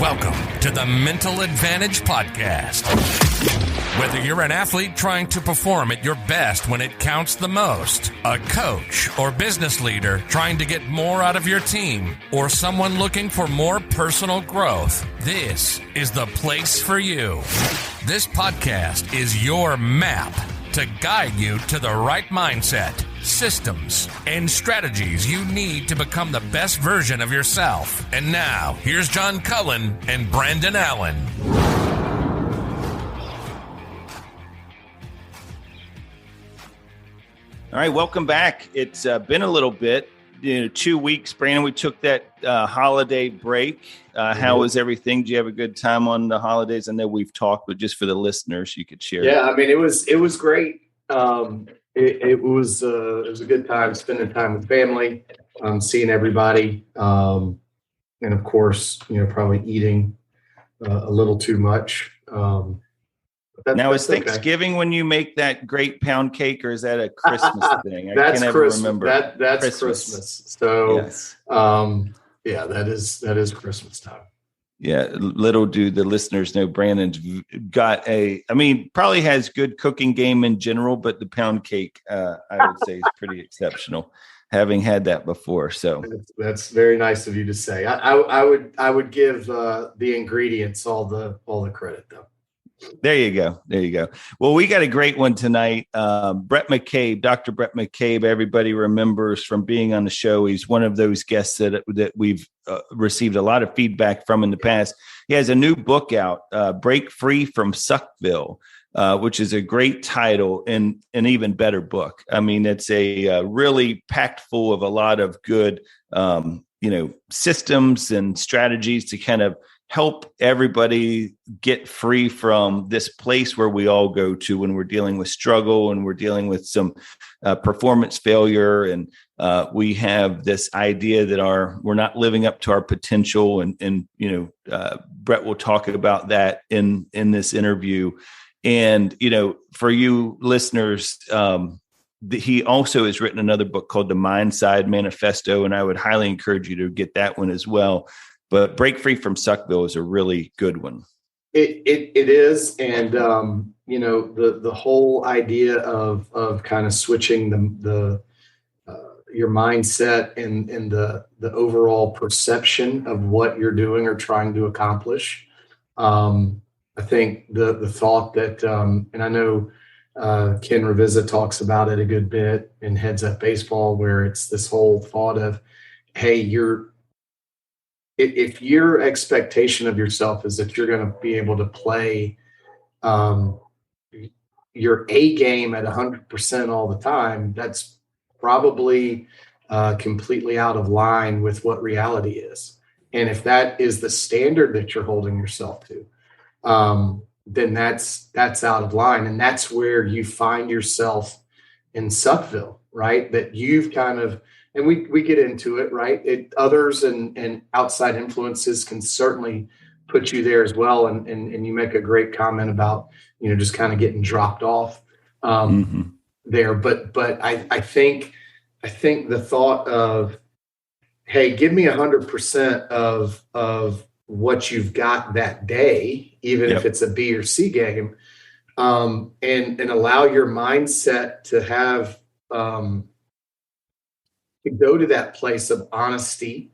Welcome to the Mental Advantage Podcast. Whether you're an athlete trying to perform at your best when it counts the most, a coach or business leader trying to get more out of your team, or someone looking for more personal growth, this is the place for you. This podcast is your map to guide you to the right mindset, systems, and strategies you need to become the best version of yourself. And now, here's John Cullen and Brandon Allen. All right, welcome back. It's been a little bit, 2 weeks. Brandon, we took that holiday break. How was everything? Do you have a good time on the holidays? I know we've talked, but just for the listeners, you could share. Yeah, I mean, it was great. It was a good time spending time with family, seeing everybody, and of course, probably eating a little too much. Now, is Thanksgiving when you make that great pound cake, or is that a Christmas thing? That's can Christmas. Remember. That's Christmas. So, yes. Yeah, that is Christmas time. Yeah, little do the listeners know Brandon's got probably has good cooking game in general, but the pound cake, I would say, is pretty exceptional, having had that before. So that's very nice of you to say. I would give the ingredients all the credit, though. There you go. Well, we got a great one tonight. Bhrett McCabe, Dr. Bhrett McCabe, everybody remembers from being on the show. He's one of those guests that we've received a lot of feedback from in the past. He has a new book out, Break Free from Suckville, which is a great title and an even better book. I mean, it's a really packed full of a lot of good, systems and strategies to kind of help everybody get free from this place where we all go to when we're dealing with struggle and we're dealing with some performance failure. And we have this idea that we're not living up to our potential. And Bhrett will talk about that in this interview. And, for you listeners, he also has written another book called The Mindside Manifesto. And I would highly encourage you to get that one as well. But Break Free from Suckville is a really good one. It is, and the whole idea of kind of switching your mindset and the overall perception of what you're doing or trying to accomplish. I think the thought that, and I know Ken Ravizza talks about it a good bit in Heads Up Baseball, where it's this whole thought of, hey, if your expectation of yourself is that you're going to be able to play your A game at 100% all the time, that's probably completely out of line with what reality is. And if that is the standard that you're holding yourself to, then that's out of line. And that's where you find yourself in Suckville, right? That you've kind of, and we get into it, right? Others and outside influences can certainly put you there as well. And you make a great comment about, just kind of getting dropped off there. But I think the thought of, hey, give me 100% of what you've got that day, even if it's a B or C game, and allow your mindset to have, to go to that place of honesty.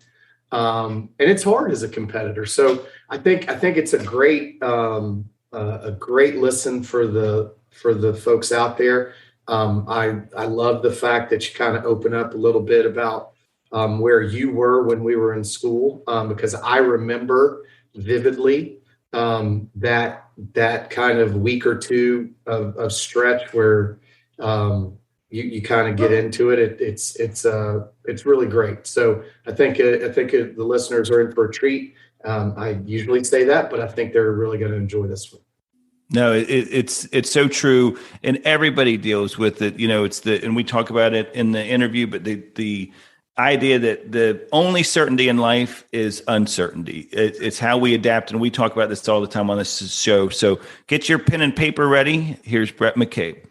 And it's hard as a competitor. So I think it's a great listen for the folks out there. I love the fact that you kind of open up a little bit about where you were when we were in school, because I remember vividly that kind of week or two of stretch where you kind of get into it. It's really great. So I think the listeners are in for a treat. I usually say that, but I think they're really going to enjoy this one. No, it's so true, and everybody deals with it. And we talk about it in the interview, but the idea that the only certainty in life is uncertainty. It's how we adapt, and we talk about this all the time on this show. So get your pen and paper ready. Here's Bhrett McCabe.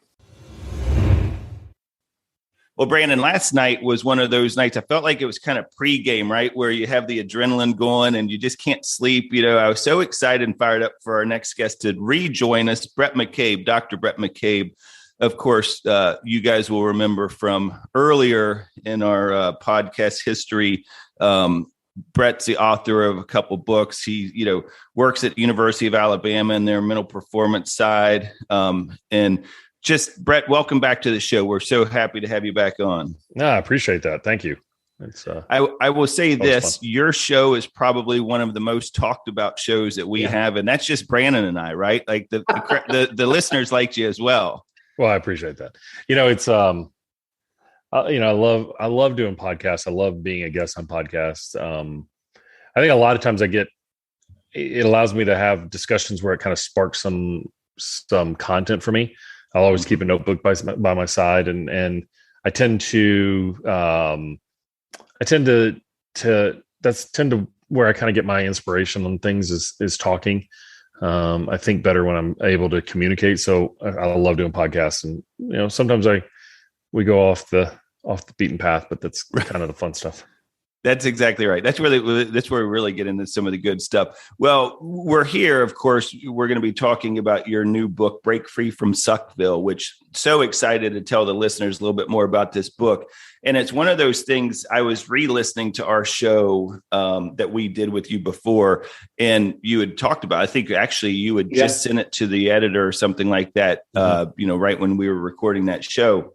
Well, Brandon, last night was one of those nights. I felt like it was kind of pregame, right? Where you have the adrenaline going and you just can't sleep. I was so excited and fired up for our next guest to rejoin us, Bhrett McCabe, Dr. Bhrett McCabe. Of course, you guys will remember from earlier in our podcast history, Brett's the author of a couple books. He, works at University of Alabama in their mental performance side. And just Bhrett, welcome back to the show. We're so happy to have you back on. No, I appreciate that. Thank you. It's, I will say this, fun. Your show is probably one of the most talked about shows that we have. And that's just Brandon and I, right? Like the listeners liked you as well. Well, I appreciate that. It's, I love doing podcasts. I love being a guest on podcasts. I think a lot of times it allows me to have discussions where it kind of sparks some content for me. I'll always keep a notebook by my side, and I tend to where I kind of get my inspiration on things is talking. I think better when I'm able to communicate. So I love doing podcasts, and sometimes we go off the beaten path, but that's kind of the fun stuff. That's exactly right. That's where we really get into some of the good stuff. Well, we're here, of course, we're going to be talking about your new book, Break Free from Suckville, which so excited to tell the listeners a little bit more about this book. And it's one of those things. I was re-listening to our show that we did with you before, and you had talked about, I think actually you had just sent it to the editor or something like that, right when we were recording that show.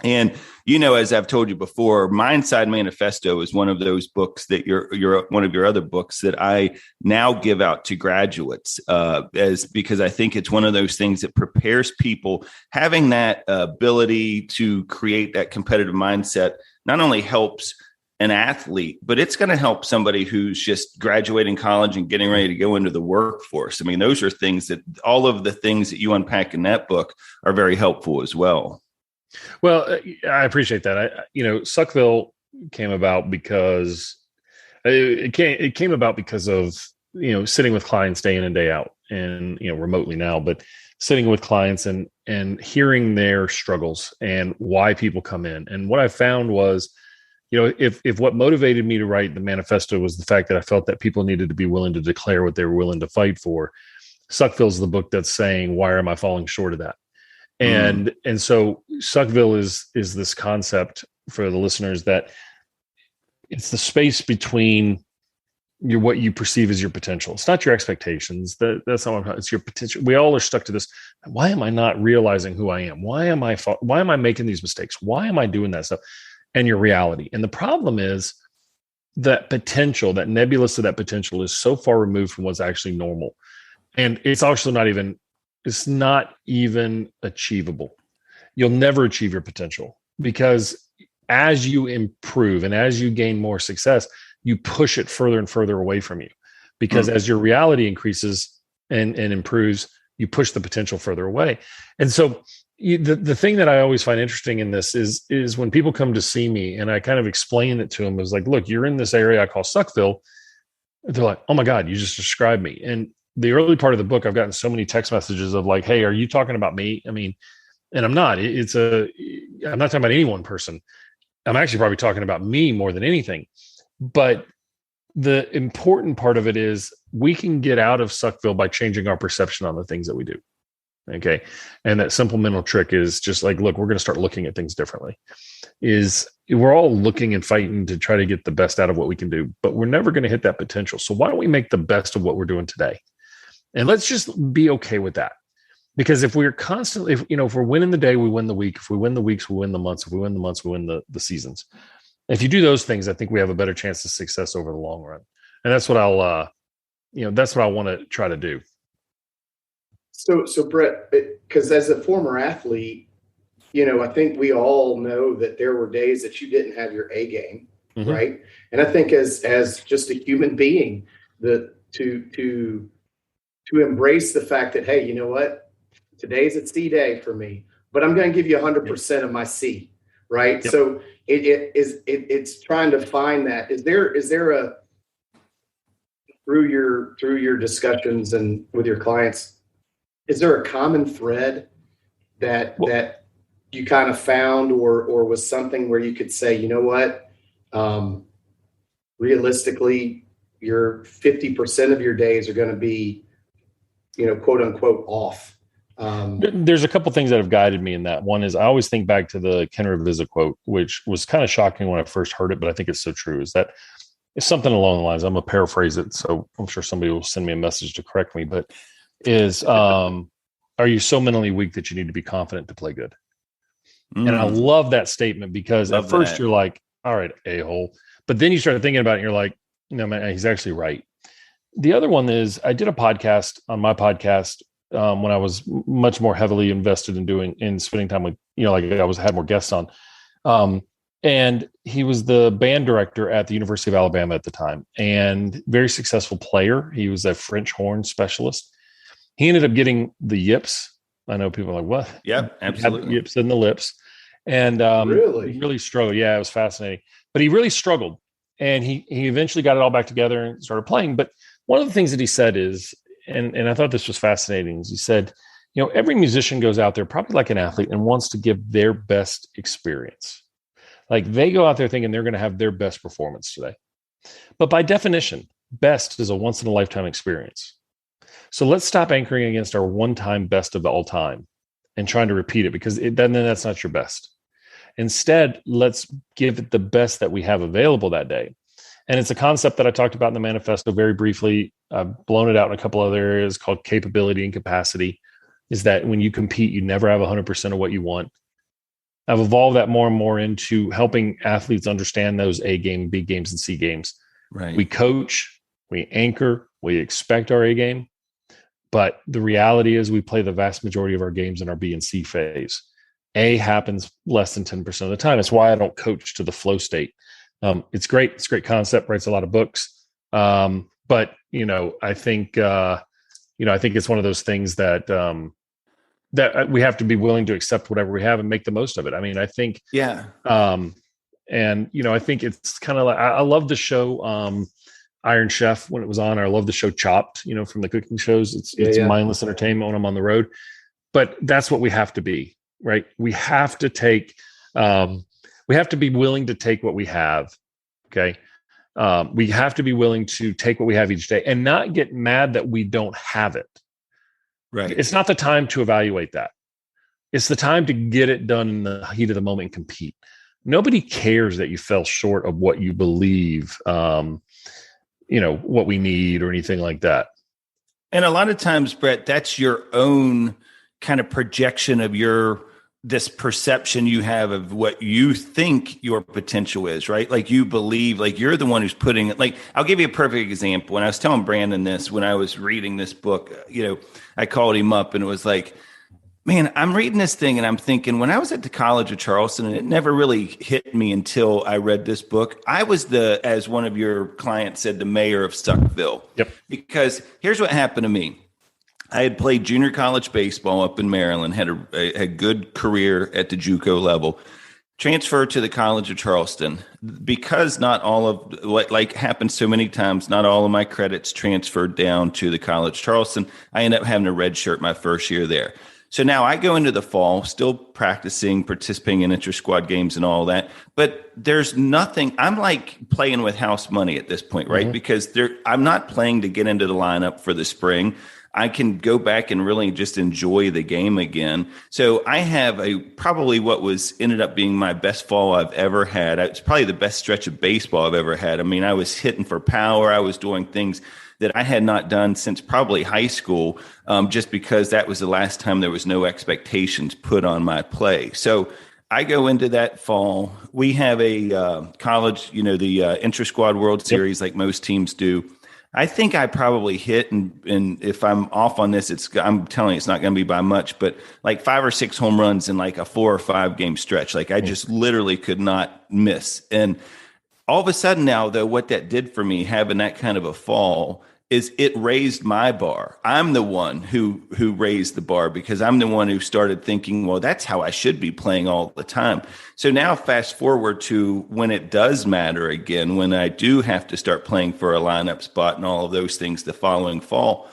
And, as I've told you before, Mindside Manifesto is one of those books that you're one of your other books that I now give out to graduates because I think it's one of those things that prepares people. Having that ability to create that competitive mindset not only helps an athlete, but it's going to help somebody who's just graduating college and getting ready to go into the workforce. I mean, those are things that all of the things that you unpack in that book are very helpful as well. Well, I appreciate that. Suckville came about because it came about because of, sitting with clients day in and day out and, remotely now, but sitting with clients and hearing their struggles and why people come in. And what I found was, if what motivated me to write the manifesto was the fact that I felt that people needed to be willing to declare what they were willing to fight for, Suckville's the book that's saying, why am I falling short of that? And so Suckville is this concept for the listeners that it's the space between what you perceive as your potential. It's not your expectations. That's not what it's your potential. We all are stuck to this. Why am I not realizing who I am? Why am I making these mistakes? Why am I doing that stuff? And your reality. And the problem is that potential, that nebulous of that potential is so far removed from what's actually normal. And it's also it's not even achievable. You'll never achieve your potential because as you improve and as you gain more success, you push it further and further away from you because as your reality increases and improves, you push the potential further away. And so the thing that I always find interesting in this is when people come to see me and I kind of explain it to them is like, look, you're in this area I call Suckville. They're like, oh my God, you just described me. And the early part of the book, I've gotten so many text messages of like, hey, are you talking about me? I mean, and I'm not. I'm not talking about any one person. I'm actually probably talking about me more than anything. But the important part of it is we can get out of Suckville by changing our perception on the things that we do. Okay. And that simple mental trick is just like, look, we're going to start looking at things differently. We're all looking and fighting to try to get the best out of what we can do, but we're never going to hit that potential. So why don't we make the best of what we're doing today? And let's just be okay with that. Because if we're constantly, if we're winning the day, we win the week. If we win the weeks, we win the months. If we win the months, we win the seasons. If you do those things, I think we have a better chance of success over the long run. And that's what that's what I want to try to do. So Bhrett, because as a former athlete, I think we all know that there were days that you didn't have your A game, right? And I think as just a human being, to embrace the fact that, hey, you know what, today's a C day for me, but I'm going to give you 100% of my C, right? Yep. So it's trying to find that. Is there a through your discussions and with your clients, is there a common thread that you kind of found, or was something where you could say, you know what, realistically, your 50% of your days are going to be, quote unquote off? There's a couple things that have guided me in that. One is I always think back to the Ken Ravizza quote, which was kind of shocking when I first heard it, but I think it's so true, is that it's something along the lines, I'm going to paraphrase it, so I'm sure somebody will send me a message to correct me, but is, are you so mentally weak that you need to be confident to play good? And I love that statement, because at first you're like, all right, a-hole. But then you start thinking about it and you're like, no, man, he's actually right. The other one is I did a podcast on my podcast when I was much more heavily invested in spending time with, had more guests on. And he was the band director at the University of Alabama at the time, and very successful player. He was a French horn specialist. He ended up getting the yips. I know people are like, what? Yeah, absolutely. Yips in the lips. And Really? he really struggled. Yeah, it was fascinating. But he really struggled. And he eventually got it all back together and started playing. But one of the things that he said is, and I thought this was fascinating, is he said, every musician goes out there probably like an athlete and wants to give their best experience. Like they go out there thinking they're going to have their best performance today. But by definition, best is a once in a lifetime experience. So let's stop anchoring against our one-time best of all time and trying to repeat it, because then that's not your best. Instead, let's give it the best that we have available that day. And it's a concept that I talked about in the manifesto very briefly. I've blown it out in a couple other areas, called capability and capacity, is that when you compete, you never have 100% of what you want. I've evolved that more and more into helping athletes understand those A game, B games, and C games. Right. We coach, we anchor, we expect our A game. But the reality is we play the vast majority of our games in our B and C phase. A happens less than 10% of the time. It's why I don't coach to the flow state. It's great. It's a great concept, writes a lot of books. But, I think it's one of those things that, that we have to be willing to accept whatever we have and make the most of it. I mean, I think, yeah. I think it's kind of like, I love the show, Iron Chef, when it was on. I love the show Chopped, from the cooking shows. It's mindless entertainment when I'm on the road, but that's what we have to be, right? We have to be willing to take what we have. Okay. We have to be willing to take what we have each day and not get mad that we don't have it. Right. It's not the time to evaluate that. It's the time to get it done in the heat of the moment and compete. Nobody cares that you fell short of what you believe, what we need or anything like that. And a lot of times, Bhrett, that's your own kind of projection of this perception you have of what you think your potential is, right? Like you believe, like you're the one who's putting it. Like, I'll give you a perfect example. When I was telling Brandon this, when I was reading this book, I called him up and it was like, man, I'm reading this thing and I'm thinking, when I was at the College of Charleston, and it never really hit me until I read this book, I was as one of your clients said, the mayor of Suckville. Yep. Because here's what happened to me. I had played junior college baseball up in Maryland, had a good career at the JUCO level, transferred to the College of Charleston. Because not all of what happens so many times, not all of my credits transferred down to the College of Charleston. I ended up having a redshirt my first year there. So now I go into the fall, still practicing, participating in inter-squad games and all that. But there's nothing. I'm like playing with house money at this point, right? Mm-hmm. Because I'm not playing to get into the lineup for the spring. I can go back and really just enjoy the game again. So I have probably what ended up being my best fall I've ever had. It's probably the best stretch of baseball I've ever had. I mean, I was hitting for power. I was doing things that I had not done since probably high school, just because that was the last time there was no expectations put on my play. So I go into that fall. We have a college, the intra-squad World Series, like most teams do. I think I probably hit, and if I'm off on this, I'm telling you, it's not going to be by much, but like 5 or 6 home runs in like a 4 or 5 game stretch. Like I just literally could not miss. And all of a sudden now, though, what that did for me, having that kind of a fall, is it raised my bar. I'm the one who raised the bar, because I'm the one who started thinking, well, that's how I should be playing all the time. So now fast forward to when it does matter again, when I do have to start playing for a lineup spot and all of those things the following fall,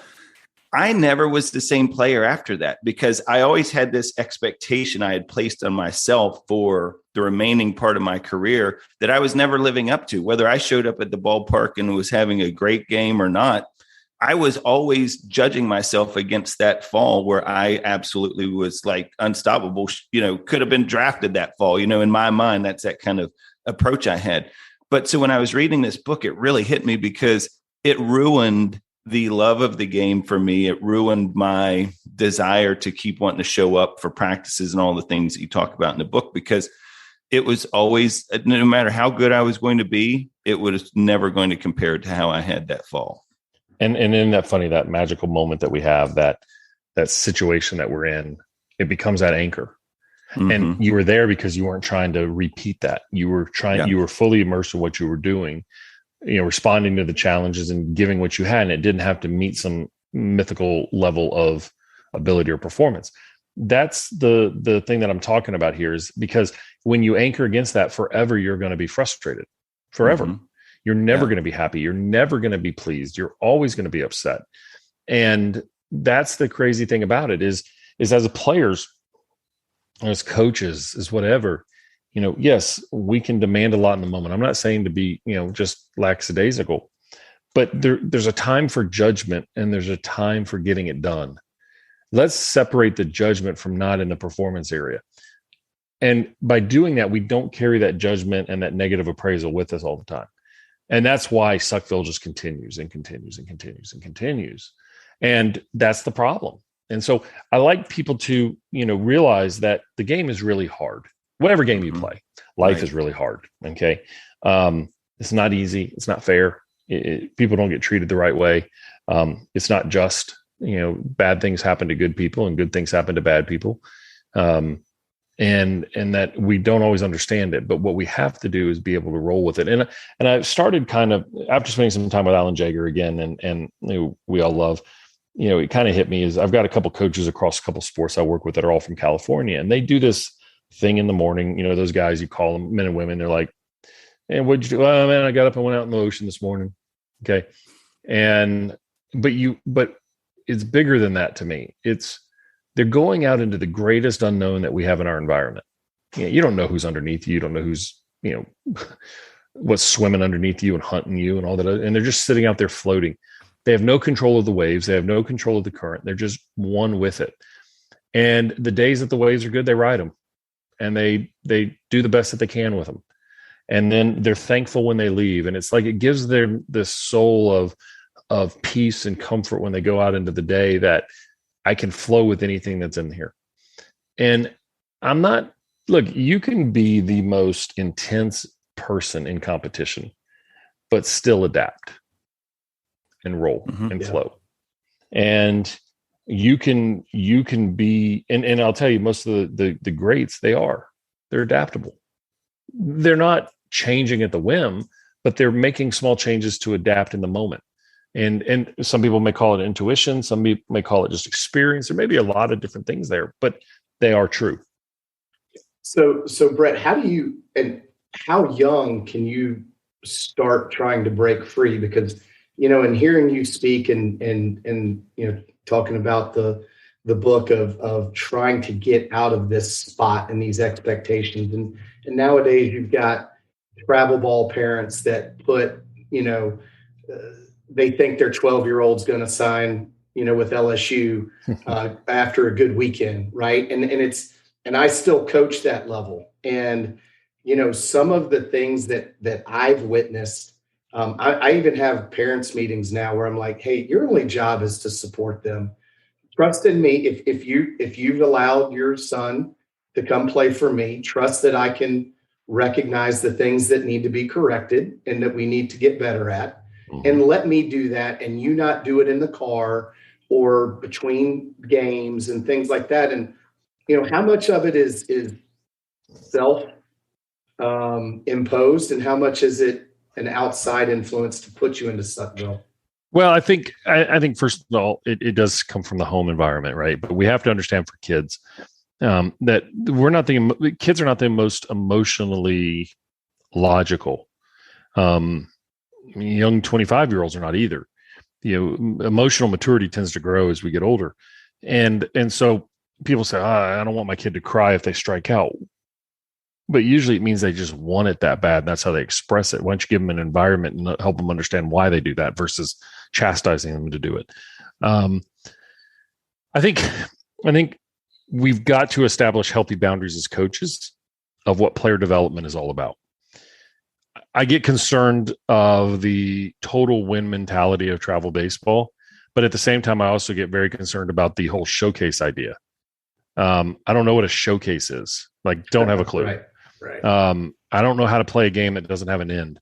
I never was the same player after that, because I always had this expectation I had placed on myself for the remaining part of my career that I was never living up to. Whether I showed up at the ballpark and was having a great game or not, I was always judging myself against that fall where I absolutely was like unstoppable, could have been drafted that fall. In my mind, that's that kind of approach I had. But so when I was reading this book, it really hit me because it ruined the love of the game for me. It ruined my desire to keep wanting to show up for practices and all the things that you talk about in the book, because it was always, no matter how good I was going to be, it was never going to compare to how I had that fall. And isn't that funny, that magical moment that we have, that situation that we're in, it becomes that anchor. Mm-hmm. And you were there because you weren't trying to repeat that. You were you were fully immersed in what you were doing, responding to the challenges and giving what you had. And it didn't have to meet some mythical level of ability or performance. That's the thing that I'm talking about here, is because when you anchor against that forever, you're going to be frustrated forever. Mm-hmm. You're never going to be happy. You're never going to be pleased. You're always going to be upset. And that's the crazy thing about it is as players, as coaches, as whatever, yes, we can demand a lot in the moment. I'm not saying to be, just lackadaisical, but there's a time for judgment and there's a time for getting it done. Let's separate the judgment from not in the performance area. And by doing that, we don't carry that judgment and that negative appraisal with us all the time. And that's why Suckville just continues and continues and continues and continues. And that's the problem. And so I like people to, realize that the game is really hard. Whatever game you play, life is really hard. Okay. It's not easy. It's not fair. People don't get treated the right way. It's not just, bad things happen to good people and good things happen to bad people. And that we don't always understand it, but what we have to do is be able to roll with it. And I've started kind of, after spending some time with Alan Jaeger again, and we all love, it kind of hit me is I've got a couple coaches across a couple sports I work with that are all from California, and they do this thing in the morning. Those guys, you call them men and women, they're like, "And what'd you do?" "Oh man, I got up and went out in the ocean this morning." Okay. But it's bigger than that to me. They're going out into the greatest unknown that we have in our environment. You don't know who's underneath you. You don't know who's, what's swimming underneath you and hunting you and all that. And they're just sitting out there floating. They have no control of the waves. They have no control of the current. They're just one with it. And the days that the waves are good, they ride them. And they do the best that they can with them. And then they're thankful when they leave. And it's like it gives them this soul of peace and comfort when they go out into the day, that I can flow with anything that's in here. And you can be the most intense person in competition, but still adapt and roll and flow. And you can be, and I'll tell you, most of the greats, they're adaptable. They're not changing at the whim, but they're making small changes to adapt in the moment. And some people may call it intuition. Some people may call it just experience. There may be a lot of different things there, but they are true. So Bhrett, how young can you start trying to break free? Because, in hearing you speak and talking about the book of trying to get out of this spot and these expectations. And nowadays you've got travel ball parents that put, they think their 12-year-old's going to sign, with LSU after a good weekend, right? And I still coach that level. And, some of the things that I've witnessed, I even have parents meetings now where I'm like, hey, your only job is to support them. Trust in me. If you've allowed your son to come play for me, trust that I can recognize the things that need to be corrected and that we need to get better at. And let me do that, and you not do it in the car or between games and things like that. And, how much of it is self imposed, and how much is it an outside influence to put you into Suckville? Well, I think first of all, it does come from the home environment, right? But we have to understand for kids that kids are not the most emotionally logical. Young 25-year-olds are not either. emotional maturity tends to grow as we get older. And so people say, I don't want my kid to cry if they strike out. But usually it means they just want it that bad. And that's how they express it. Why don't you give them an environment and help them understand why they do that versus chastising them to do it? I think we've got to establish healthy boundaries as coaches of what player development is all about. I get concerned of the total win mentality of travel baseball, but at the same time, I also get very concerned about the whole showcase idea. I don't know what a showcase is. Like, don't have a clue. Right. I don't know how to play a game that doesn't have an end.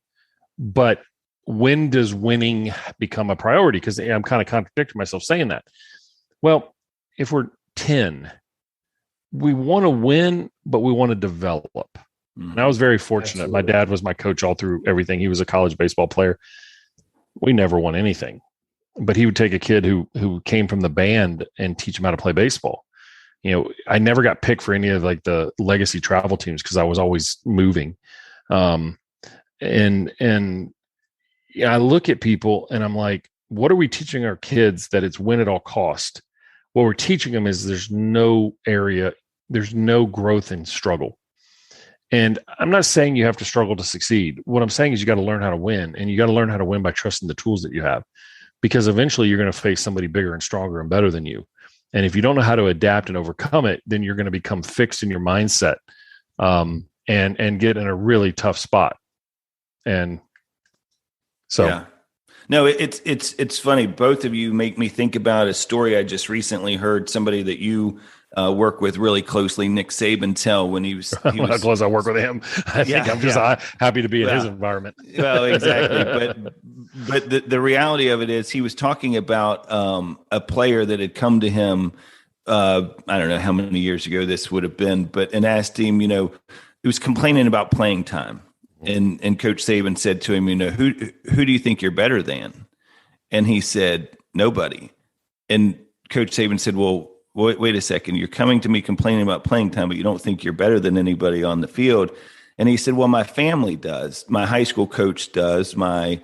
But when does winning become a priority? Because I'm kind of contradicting myself saying that. Well, if we're 10, we want to win, but we want to develop. And I was very fortunate. Absolutely. My dad was my coach all through everything. He was a college baseball player. We never won anything, but he would take a kid who came from the band and teach him how to play baseball. I never got picked for any of like the legacy travel teams because I was always moving. And I look at people and I'm like, what are we teaching our kids that it's win at all cost? What we're teaching them is there's no growth in struggle. And I'm not saying you have to struggle to succeed. What I'm saying is you got to learn how to win, and you got to learn how to win by trusting the tools that you have, because eventually you're going to face somebody bigger and stronger and better than you. And if you don't know how to adapt and overcome it, then you're going to become fixed in your mindset, and get in a really tough spot. And so, yeah. No, it's funny. Both of you make me think about a story I just recently heard somebody that you work with really closely, Nick Saban, tell when he was how close I work with him. I think I'm just happy to be in his environment. Well, exactly. But the reality of it is he was talking about a player that had come to him. I don't know how many years ago this would have been, and asked him, he was complaining about playing time. And Coach Saban said to him, who do you think you're better than? And he said, nobody. And Coach Saban said, well, wait a second. You're coming to me complaining about playing time, but you don't think you're better than anybody on the field. And he said, well, my family does. My high school coach does. My,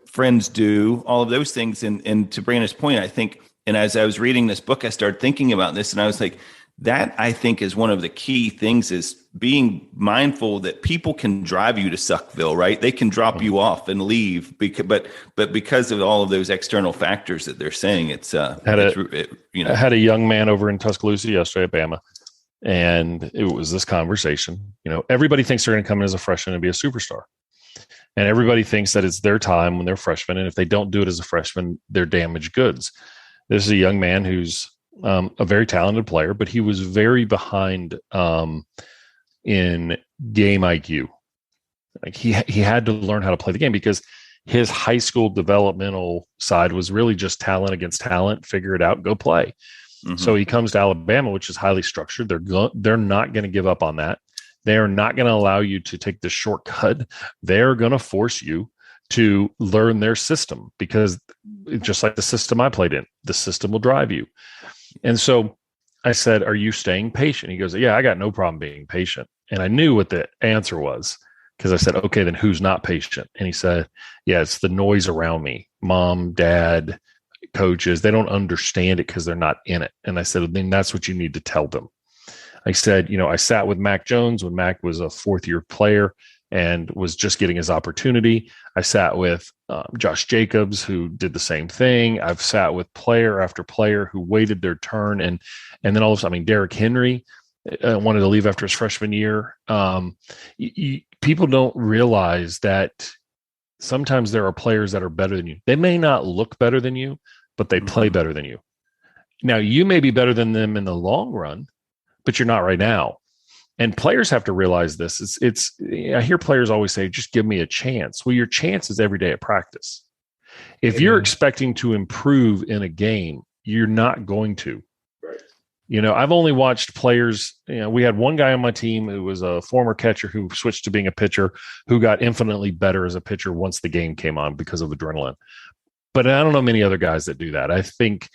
friends do. All of those things. And to Brandon's point, I think, and as I was reading this book, I started thinking about this, and I was like, that I think is one of the key things, is being mindful that people can drive you to Suckville, right? They can drop you off and leave, but because of all of those external factors that they're saying, I had a young man over in Tuscaloosa yesterday at Bama, and it was this conversation. Everybody thinks they're going to come in as a freshman and be a superstar, and everybody thinks that it's their time when they're freshmen, and if they don't do it as a freshman, they're damaged goods. This is a young man who's a very talented player, but he was very behind in game IQ. Like he had to learn how to play the game, because his high school developmental side was really just talent against talent, figure it out, go play. Mm-hmm. So he comes to Alabama, which is highly structured. They're not going to give up on that. They are not going to allow you to take the shortcut. They're going to force you to learn their system, because just like the system I played in, the system will drive you. And so I said, are you staying patient? He goes, yeah, I got no problem being patient. And I knew what the answer was, because I said, okay, then who's not patient? And he said, yeah, it's the noise around me. Mom, dad, coaches, they don't understand it because they're not in it. And I said, then that's what you need to tell them. I said, I sat with Mac Jones when Mac was a fourth-year player and was just getting his opportunity. I sat with Josh Jacobs, who did the same thing. I've sat with player after player who waited their turn. And then all of a sudden, Derrick Henry wanted to leave after his freshman year. People don't realize that sometimes there are players that are better than you. They may not look better than you, but they play better than you. Now, you may be better than them in the long run, but you're not right now. And players have to realize this. I hear players always say, just give me a chance. Well, your chance is every day at practice. If you're expecting to improve in a game, you're not going to. Right. I've only watched players. We had one guy on my team who was a former catcher who switched to being a pitcher, who got infinitely better as a pitcher once the game came on because of adrenaline. But I don't know many other guys that do that. I think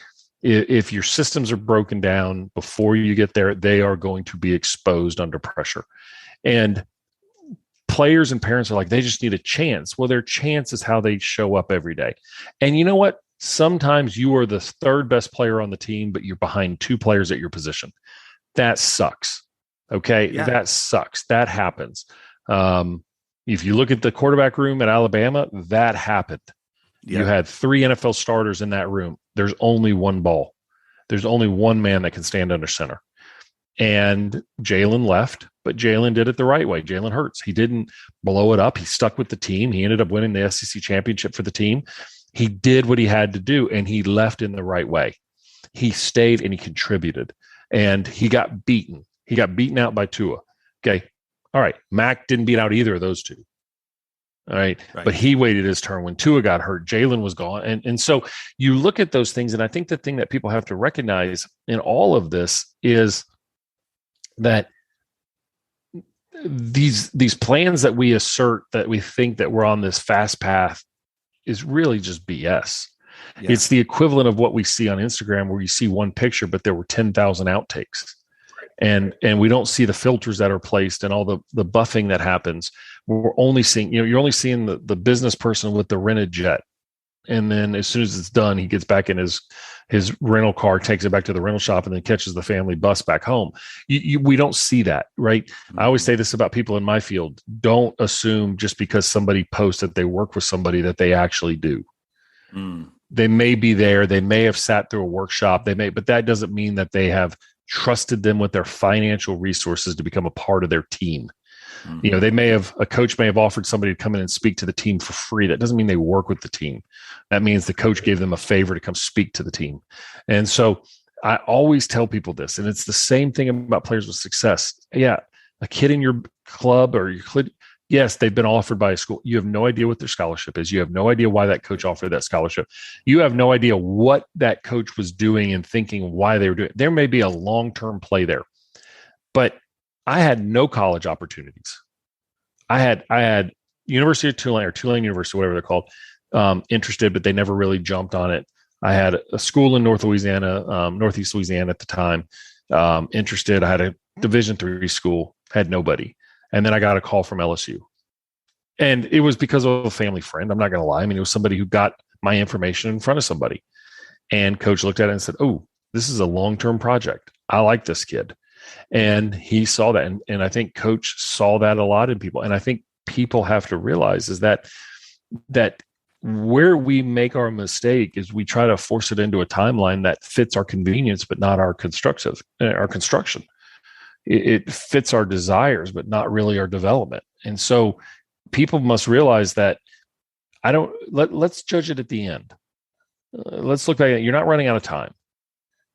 if your systems are broken down before you get there, they are going to be exposed under pressure. And players and parents are like, they just need a chance. Well, their chance is how they show up every day. And you know what? Sometimes you are the third best player on the team, but you're behind two players at your position. That sucks. Okay. Yeah. That sucks. That happens. If you look at the quarterback room at Alabama, that happened. Yeah. You had 3 NFL starters in that room. There's only one ball. There's only one man that can stand under center. And Jalen left, but Jalen did it the right way. Jalen Hurts. He didn't blow it up. He stuck with the team. He ended up winning the SEC championship for the team. He did what he had to do, and he left in the right way. He stayed and he contributed, and he got beaten. He got beaten out by Tua. Okay. All right. Mac didn't beat out either of those two. All right. But he waited his turn when Tua got hurt. Jalen was gone. And so you look at those things, and I think the thing that people have to recognize in all of this is that these plans that we assert that we think that we're on this fast path is really just BS. Yeah. It's the equivalent of what we see on Instagram, where you see one picture, but there were 10,000 outtakes. And we don't see the filters that are placed and all the buffing that happens. We're only seeing, you're only seeing the business person with the rented jet. And then as soon as it's done, he gets back in his rental car, takes it back to the rental shop, and then catches the family bus back home. We don't see that, right? Mm-hmm. I always say this about people in my field. Don't assume just because somebody posts that they work with somebody that they actually do. Mm. They may be there. They may have sat through a workshop. But that doesn't mean that they have trusted them with their financial resources to become a part of their team. Mm-hmm. A coach may have offered somebody to come in and speak to the team for free. That doesn't mean they work with the team. That means the coach gave them a favor to come speak to the team. And so I always tell people this, and it's the same thing about players with success. Yeah. A kid in your club or your kid, yes, they've been offered by a school. You have no idea what their scholarship is. You have no idea why that coach offered that scholarship. You have no idea what that coach was doing and thinking why they were doing it. There may be a long-term play there, but I had no college opportunities. I had University of Tulane or Tulane University, whatever they're called, interested, but they never really jumped on it. I had a school in Northeast Louisiana at the time, interested. I had a Division III school, had nobody. And then I got a call from LSU. And it was because of a family friend. I'm not going to lie. I mean, it was somebody who got my information in front of somebody. And coach looked at it and said, "Oh, this is a long-term project. I like this kid." And he saw that. And I think coach saw that a lot in people. And I think people have to realize is that where we make our mistake is we try to force it into a timeline that fits our convenience, but not our construction. It fits our desires, but not really our development. And so people must realize that let's judge it at the end. Let's look back at it. You're not running out of time.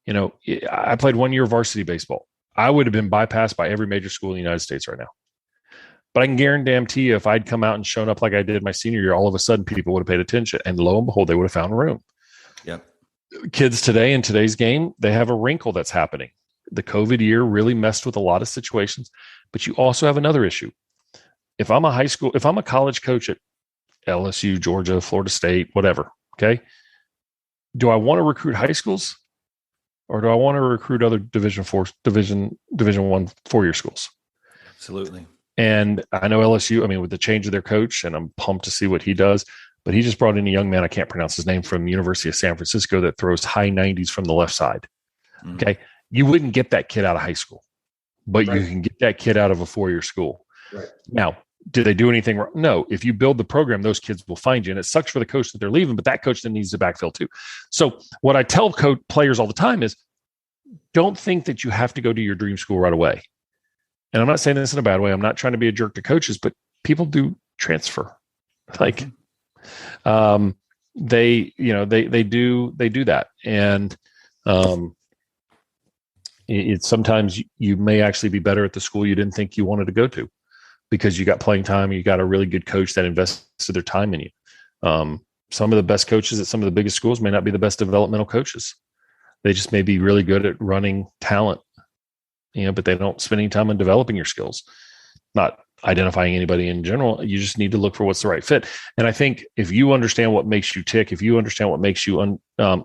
I played 1 year of varsity baseball. I would have been bypassed by every major school in the United States right now. But I can guarantee you, if I'd come out and shown up like I did my senior year, all of a sudden people would have paid attention. And lo and behold, they would have found room. Yep. Kids today in today's game, they have a wrinkle that's happening. The COVID year really messed with a lot of situations, but you also have another issue. If I'm a college coach at LSU, Georgia, Florida State, whatever, okay, do I want to recruit high schools or do I want to recruit other Division I 4-year schools? Absolutely. And I know LSU, with the change of their coach, and I'm pumped to see what he does, but he just brought in a young man, I can't pronounce his name, from University of San Francisco that throws high 90s from the left side. Mm-hmm. Okay. You wouldn't get that kid out of high school, but right. You can get that kid out of a 4-year school. Right. Now, did they do anything wrong? No. If you build the program, those kids will find you. And it sucks for the coach that they're leaving, but that coach then needs to backfill too. So what I tell players all the time is, don't think that you have to go to your dream school right away. And I'm not saying this in a bad way. I'm not trying to be a jerk to coaches, but people do transfer. Like, they do that. And, it's sometimes you may actually be better at the school you didn't think you wanted to go to because you got playing time. You got a really good coach that invested their time in you. Some of the best coaches at some of the biggest schools may not be the best developmental coaches. They just may be really good at running talent, but they don't spend any time on developing your skills. Not identifying anybody in general. You just need to look for what's the right fit. And I think if you understand what makes you tick, if you understand what makes you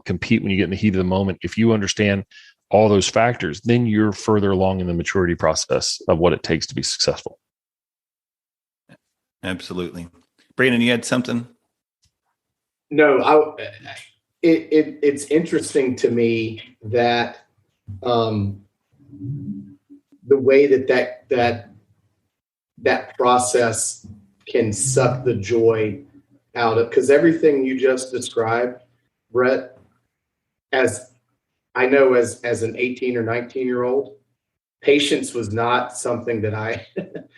compete when you get in the heat of the moment, if you understand all those factors, then you're further along in the maturity process of what it takes to be successful. Absolutely. Brandon, you had something? No, it's interesting to me that the way that process can suck the joy out of, because everything you just described, Bhrett, as I know as an 18 or 19-year-old, patience was not something that I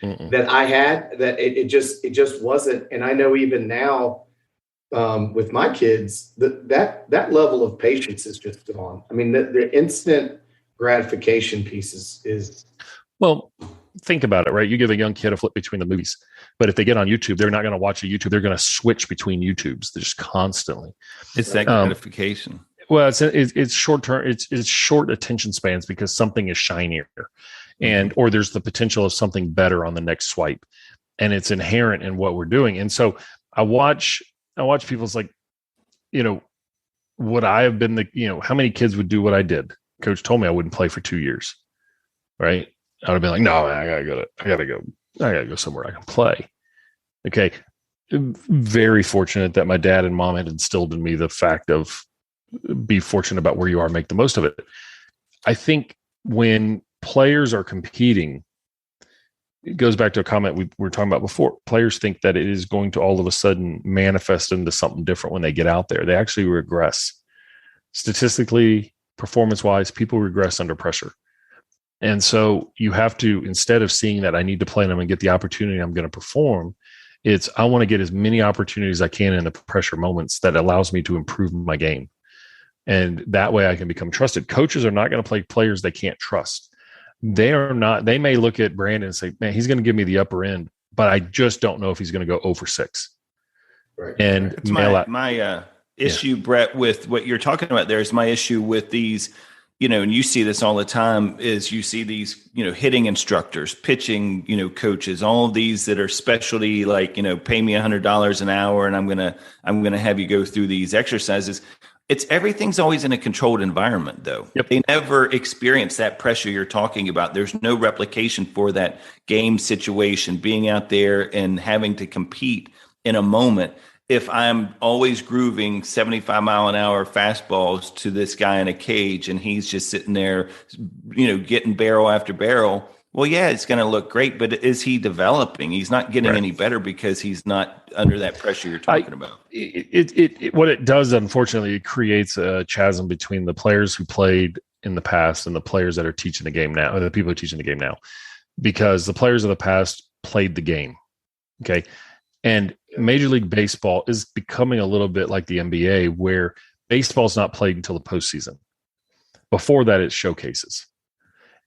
that I had, that it just wasn't. And I know even now with my kids, that level of patience is just gone. I mean, the instant gratification piece is well, think about it, right? You give a young kid a flip between the movies, but if they get on YouTube, they're not going to watch a YouTube. They're going to switch between YouTubes. They're just constantly. It's that gratification. Well, it's short term. It's short attention spans because something is shinier, or there's the potential of something better on the next swipe, and it's inherent in what we're doing. And so I watch people's like, would I have been how many kids would do what I did? Coach told me I wouldn't play for 2 years, right? I would have been like, no, I gotta go somewhere I can play. Okay. Very fortunate that my dad and mom had instilled in me the fact of be fortunate about where you are, make the most of it. I think when players are competing, it goes back to a comment we were talking about before. Players think that it is going to all of a sudden manifest into something different when they get out there. They actually regress. Statistically, performance-wise, people regress under pressure. And so you have to, instead of seeing that I need to play and I'm going to get the opportunity, I'm going to perform, it's I want to get as many opportunities as I can in the pressure moments that allows me to improve my game. And that way I can become trusted. Coaches are not going to play players they can't trust. They may look at Brandon and say, man, he's going to give me the upper end, but I just don't know if he's going to go 0-for-6. Right. And it's my issue, Bhrett, with what you're talking about there is my issue with these, and you see this all the time, is you see these, hitting instructors, pitching, coaches, all of these that are specialty, like, pay me $100 an hour and I'm going to have you go through these exercises. Everything's always in a controlled environment, though. Yep. They never experience that pressure you're talking about. There's no replication for that game situation, being out there and having to compete in a moment. If I'm always grooving 75 mile an hour fastballs to this guy in a cage and he's just sitting there, getting barrel after barrel, well, yeah, it's going to look great, but is he developing? He's not getting any better because he's not under that pressure you're talking about. What it does, unfortunately, it creates a chasm between the players who played in the past and the players that are teaching the game now, or the people who are teaching the game now, because the players of the past played the game. Okay. And Major League Baseball is becoming a little bit like the NBA, where baseball is not played until the postseason. Before that, it's showcases.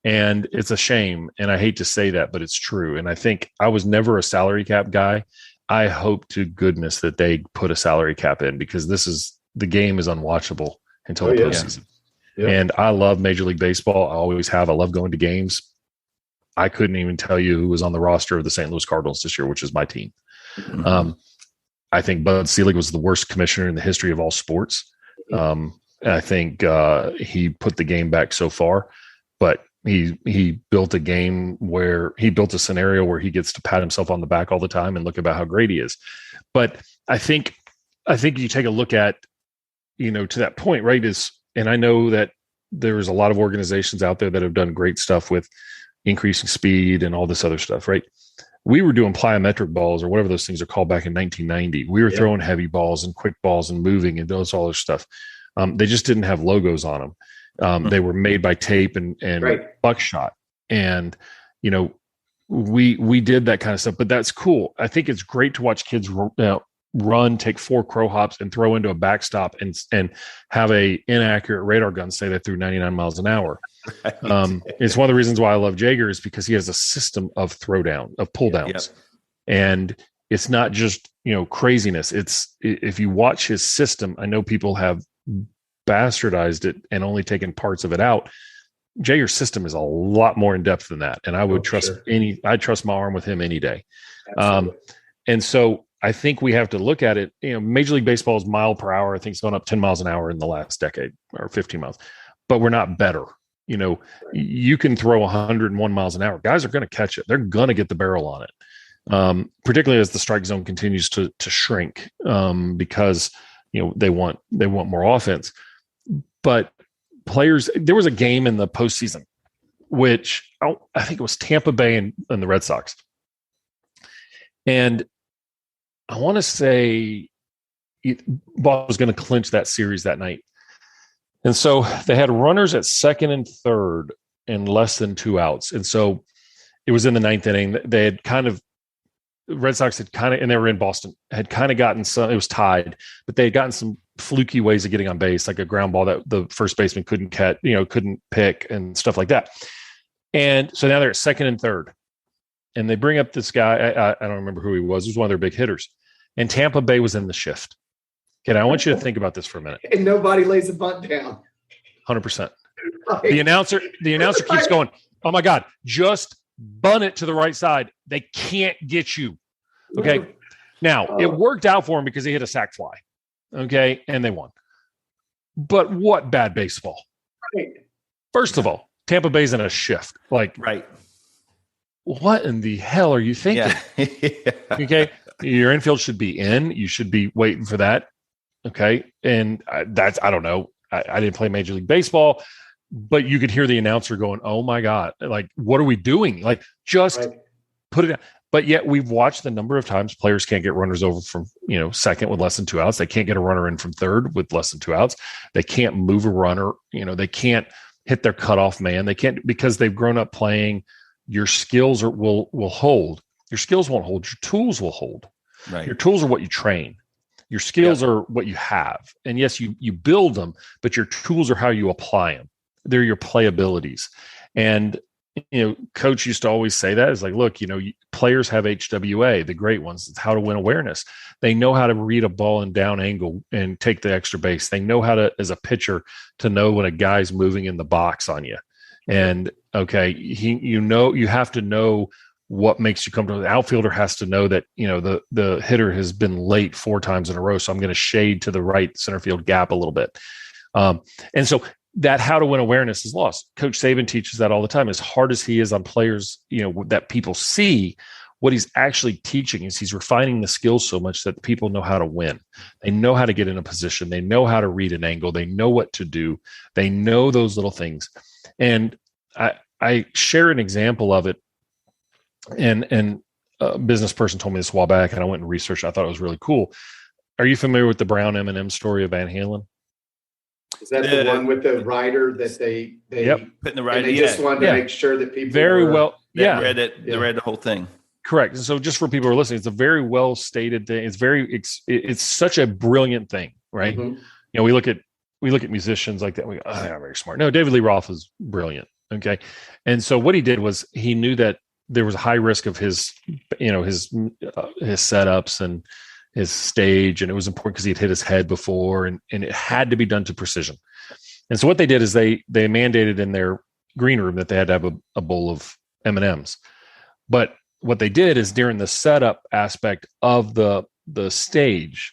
And it's a shame. And I hate to say that, but it's true. And I think I was never a salary cap guy. I hope to goodness that they put a salary cap in, because the game is unwatchable until the postseason. Yeah. And I love Major League Baseball. I always have. I love going to games. I couldn't even tell you who was on the roster of the St. Louis Cardinals this year, which is my team. Mm-hmm. I think Bud Selig was the worst commissioner in the history of all sports. And I think he put the game back so far, but he built a game where he built a scenario where he gets to pat himself on the back all the time and look about how great he is. But I think you take a look at, to that point, right, and I know that there's a lot of organizations out there that have done great stuff with increasing speed and all this other stuff, right? We were doing plyometric balls or whatever those things are called back in 1990. We were throwing heavy balls and quick balls and moving and those all this stuff. They just didn't have logos on them. They were made by tape and buckshot. And, we did that kind of stuff, but that's cool. I think it's great to watch kids run, take 4 crow hops and throw into a backstop and have a inaccurate radar gun say they threw 99 miles an hour. Right. It's one of the reasons why I love Jaeger, is because he has a system of pull downs. And it's not just, craziness. If you watch his system, I know people have bastardized it and only taken parts of it out. Jaeger's system is a lot more in depth than that. And I would I'd trust my arm with him any day. And so I think we have to look at it. Major League Baseball's mile per hour, I think it's gone up 10 miles an hour in the last decade, or 15 miles, but we're not better. You can throw 101 miles an hour. Guys are going to catch it. They're going to get the barrel on it. Particularly as the strike zone continues to shrink, because they want more offense. But players, there was a game in the postseason, which I think it was Tampa Bay and the Red Sox. And I want to say Boston was going to clinch that series that night. And so they had runners at second and third and less than 2 outs. And so it was in the 9th inning. They had Red Sox had and they were in Boston, had kind of gotten some, it was tied, but they had gotten some fluky ways of getting on base, like a ground ball that the first baseman couldn't catch, couldn't pick and stuff like that. And so now they're at second and third. And they bring up this guy. I don't remember who he was. He was one of their big hitters. And Tampa Bay was in the shift. Okay, now I want you to think about this for a minute. And nobody lays a bunt down. 100%. The announcer keeps going, oh my God, just bunt it to the right side. They can't get you. Okay. Now, it worked out for him because he hit a sac fly. Okay. And they won. But what bad baseball? Right. First of all, Tampa Bay's in a shift. Like, right. What in the hell are you thinking? Yeah. Okay. Your infield should be in. You should be waiting for that. Okay. And I don't know. I didn't play Major League Baseball, but you could hear the announcer going, oh my God, like, what are we doing? Like, just put it down. But yet we've watched the number of times players can't get runners over from, second with less than 2 outs. They can't get a runner in from third with less than 2 outs. They can't move a runner. They can't hit their cutoff man. They can't, because they've grown up playing. Your skills will hold. Your skills won't hold. Your tools will hold. Right. Your tools are what you train. Your skills are what you have. And yes, you build them, but your tools are how you apply them. They're your playabilities. And, coach used to always say that is like, look, players have HWA, the great ones. It's how to win awareness. They know how to read a ball in down angle and take the extra base. They know how to, as a pitcher, to know when a guy's moving in the box on you. And okay, you have to know what makes you comfortable. The outfielder has to know that, the hitter has been late 4 times in a row. So I'm going to shade to the right center field gap a little bit. And so that how to win awareness is lost. Coach Saban teaches that all the time. As hard as he is on players, that people see, what he's actually teaching is he's refining the skills so much that people know how to win. They know how to get in a position. They know how to read an angle. They know what to do. They know those little things. And I share an example of it. And a business person told me this a while back, and I went and researched. I thought it was really cool. Are you familiar with the Brown M&M story of Van Halen? Is that the one with the rider that they putting the rider? They just wanted to make sure that people read it. They read the whole thing. Correct. And so just for people who are listening, it's a very well stated thing. It's such a brilliant thing, right? Mm-hmm. We look at musicians like that. We go, oh, they're not very smart. No, David Lee Roth is brilliant. Okay. And so what he did was he knew that there was a high risk of his setups and his stage. And it was important because he'd hit his head before and it had to be done to precision. And so what they did is they mandated in their green room that they had to have a bowl of M&Ms. But what they did is during the setup aspect of the stage,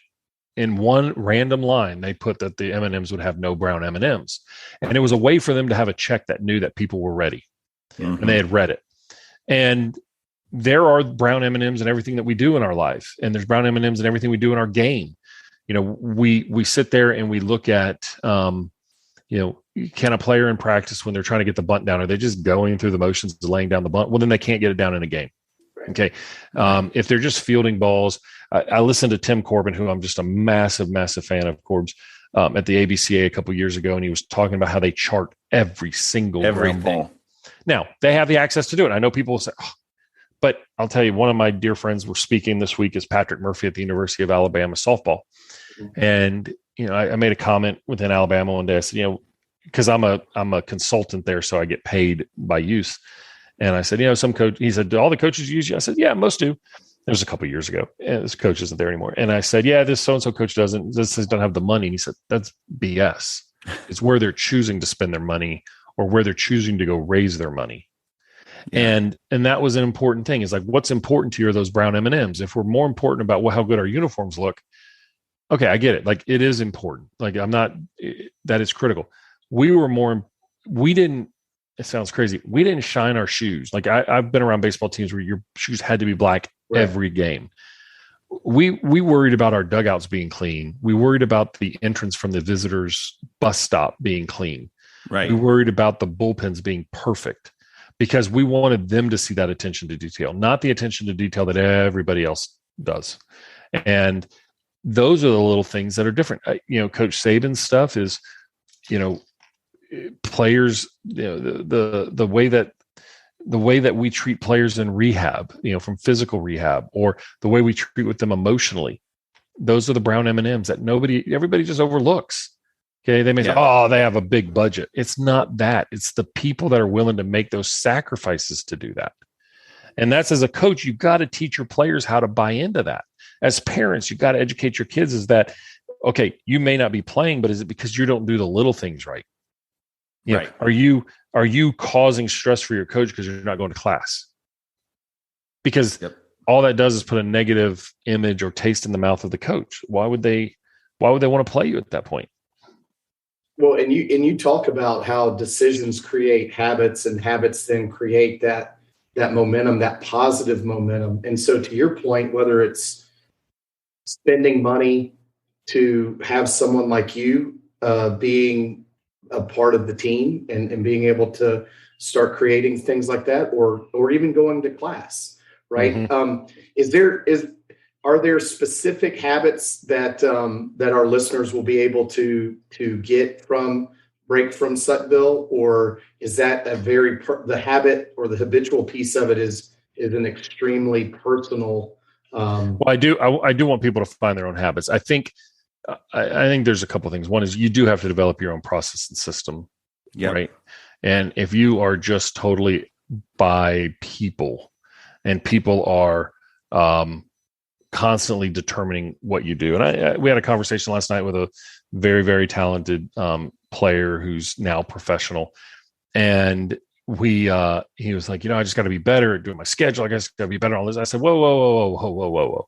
in one random line, they put that the M&Ms would have no brown M&Ms. And it was a way for them to have a check that knew that people were ready. Mm-hmm. And they had read it. And there are brown M&Ms in everything that we do in our life. And there's brown M&Ms in everything we do in our game. We sit there and we look at, can a player in practice when they're trying to get the bunt down, are they just going through the motions of laying down the bunt? Well, then they can't get it down in a game. Okay. If they're just fielding balls, I listened to Tim Corbin, who I'm just a massive, massive fan of Corb's, at the ABCA a couple of years ago. And he was talking about how they chart every single ground ball. Now they have the access to do it. I know people will say, but I'll tell you, one of my dear friends we're speaking this week is Patrick Murphy at the University of Alabama softball. Mm-hmm. And, I made a comment within Alabama one day. I said, because I'm a consultant there, so I get paid by use. And I said, some coach, he said, do all the coaches use you? I said, yeah, most do. It was a couple of years ago. And this coach isn't there anymore. And I said, yeah, this so-and-so coach doesn't have the money. And he said, that's BS. It's where they're choosing to spend their money or where they're choosing to go raise their money. Yeah. And that was an important thing. Is like, what's important to you are those brown M&Ms. If we're more important about how good our uniforms look, okay, I get it. Like, it is important. Like, that is critical. It sounds crazy. We didn't shine our shoes. Like I've been around baseball teams where your shoes had to be black every game. we worried about our dugouts being clean. We worried about the entrance from the visitors' bus stop being clean. Right. We worried about the bullpens being perfect because we wanted them to see that attention to detail, not the attention to detail that everybody else does. And those are the little things that are different. Coach Saban's stuff is, players, the way that we treat players in rehab, from physical rehab, or the way we treat with them emotionally. Those are the brown M&Ms that everybody just overlooks. Okay. They may say, oh, they have a big budget. It's not that. It's the people that are willing to make those sacrifices to do that. And that's, as a coach, you've got to teach your players how to buy into that. As parents, you've got to educate your kids is that, okay, you may not be playing, but is it because you don't do the little things right? Right. Are you causing stress for your coach because you're not going to class? Because all that does is put a negative image or taste in the mouth of the coach. Why would they want to play you at that point? Well, and you talk about how decisions create habits, and habits then create that momentum, that positive momentum. And so, to your point, whether it's spending money to have someone like you being a part of the team and being able to start creating things like that, or even going to class, right? Mm-hmm. Are there specific habits that our listeners will be able to get from break from Suckville, or is that the habit or the habitual piece of it is an extremely personal? Well, I do want people to find their own habits. I think there's a couple of things. One is you do have to develop your own process and system, right? And if you are just totally by people, and people are constantly determining what you do. And we had a conversation last night with a very, very talented player who's now professional. And he was like, I just got to be better at doing my schedule. I guess got to be better on this. I said, whoa.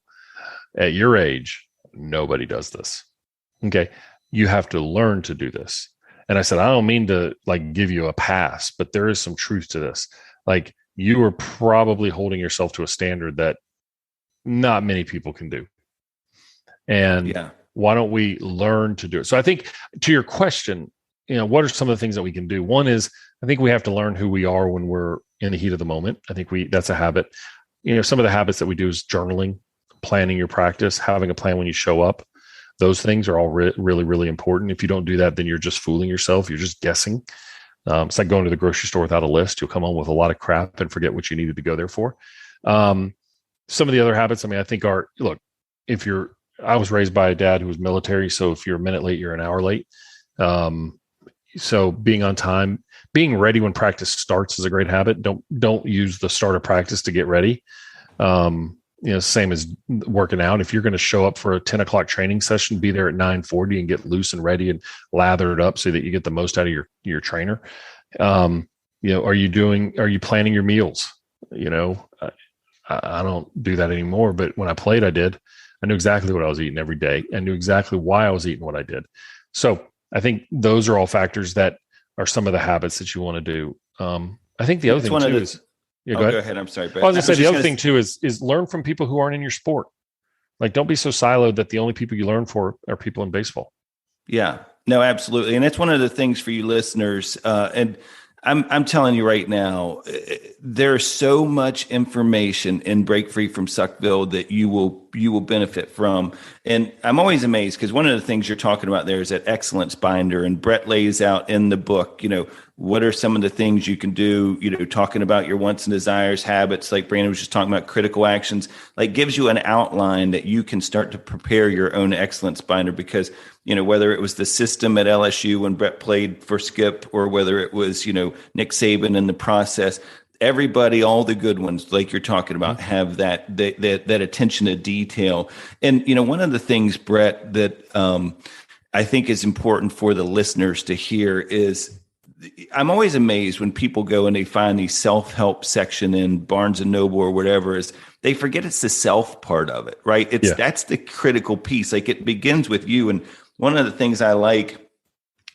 At your age, nobody does this. Okay. You have to learn to do this. And I said, I don't mean to give you a pass, but there is some truth to this. You are probably holding yourself to a standard that not many people can do. And why don't we learn to do it? So I think, to your question, what are some of the things that we can do? One is, I think we have to learn who we are when we're in the heat of the moment. I think that's a habit. Some of the habits that we do is journaling, planning your practice, having a plan when you show up. Those things are all really, really important. If you don't do that, then you're just fooling yourself. You're just guessing. It's like going to the grocery store without a list. You'll come home with a lot of crap and forget what you needed to go there for. Some of the other habits, I think, are, look, I was raised by a dad who was military. So if you're a minute late, you're an hour late. So being on time, being ready when practice starts is a great habit. Don't use the start of practice to get ready. Same as working out. If you're going to show up for a 10 o'clock training session, be there at 9:40 and get loose and ready and lathered up so that you get the most out of your trainer. Are you planning your meals? I don't do that anymore, but when I played, I did. I knew exactly what I was eating every day. I knew exactly why I was eating what I did. So I think those are all factors that are some of the habits that you want to do. I think the other thing too is, go ahead. I'm sorry. I was going to say the other thing too is learn from people who aren't in your sport. Don't be so siloed that the only people you learn for are people in baseball. Yeah, no, absolutely. And that's one of the things for you listeners. And I'm telling you right now, there's so much information in Break Free from Suckville that you will benefit from. And I'm always amazed because one of the things you're talking about there is that excellence binder, and Bhrett lays out in the book, what are some of the things you can do, talking about your wants and desires, habits, like Brandon was just talking about, critical actions, gives you an outline that you can start to prepare your own excellence binder. Because, whether it was the system at LSU when Bhrett played for Skip, or whether it was, Nick Saban in the process, everybody, all the good ones, like you're talking about, have that attention to detail. And, one of the things, Bhrett, that I think is important for the listeners to hear is, I'm always amazed when people go and they find the self-help section in Barnes and Noble or whatever, is they forget it's the self part of it, right? That's the critical piece. It begins with you. And one of the things I like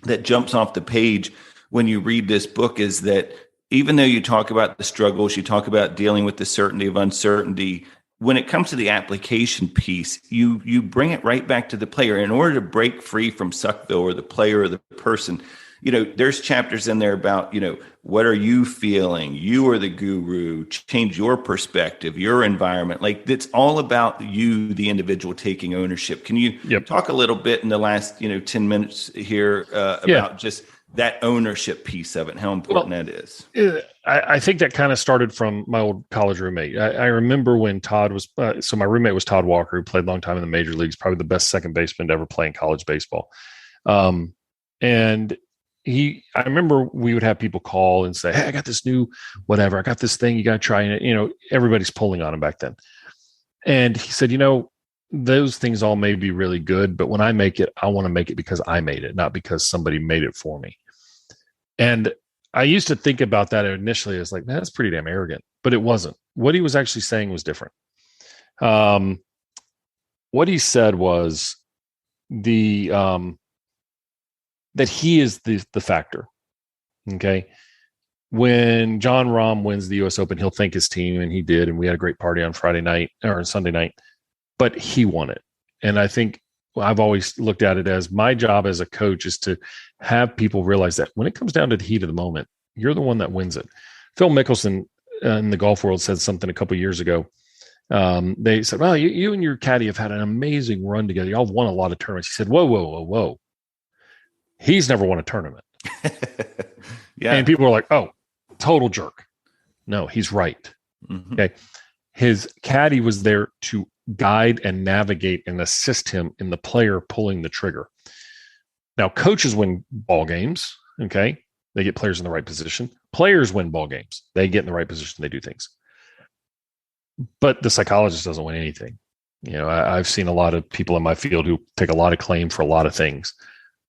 that jumps off the page when you read this book is that even though you talk about the struggles, you talk about dealing with the certainty of uncertainty, when it comes to the application piece, you bring it right back to the player. In order to break free from Suckville or the player or the person, there's chapters in there about, what are you feeling? You are the guru. Change your perspective, your environment. Like, it's all about you, the individual, taking ownership. Can you talk a little bit in the last, 10 minutes here about just that ownership piece of it and how important that is? I think that kind of started from my old college roommate. I remember when Todd was, so my roommate was Todd Walker, who played a long time in the major leagues, probably the best second baseman to ever play in college baseball. And I remember we would have people call and say, hey, I got this new whatever. I got this thing. You got to try it. Everybody's pulling on him back then. And he said, those things all may be really good, but when I make it, I want to make it because I made it, not because somebody made it for me. And I used to think about that initially as like, man, that's pretty damn arrogant, but it wasn't. What he was actually saying was different. What he said was that he is the factor. Okay. When John Rahm wins the US Open, he'll thank his team, and he did. And we had a great party on Friday night or Sunday night, but he won it. And I think I've always looked at it as my job as a coach is to have people realize that when it comes down to the heat of the moment, you're the one that wins it. Phil Mickelson in the golf world said something a couple of years ago. They said, well, you and your caddy have had an amazing run together. Y'all have won a lot of tournaments. He said, whoa. He's never won a tournament. Yeah. And people were like, oh, total jerk. No, he's right. Mm-hmm. Okay. His caddy was there to guide and navigate and assist him in the player pulling the trigger. Now, coaches win ball games. Okay. They get players in the right position. Players win ball games. They get in the right position. They do things. But the psychologist doesn't win anything. I've seen a lot of people in my field who take a lot of claim for a lot of things.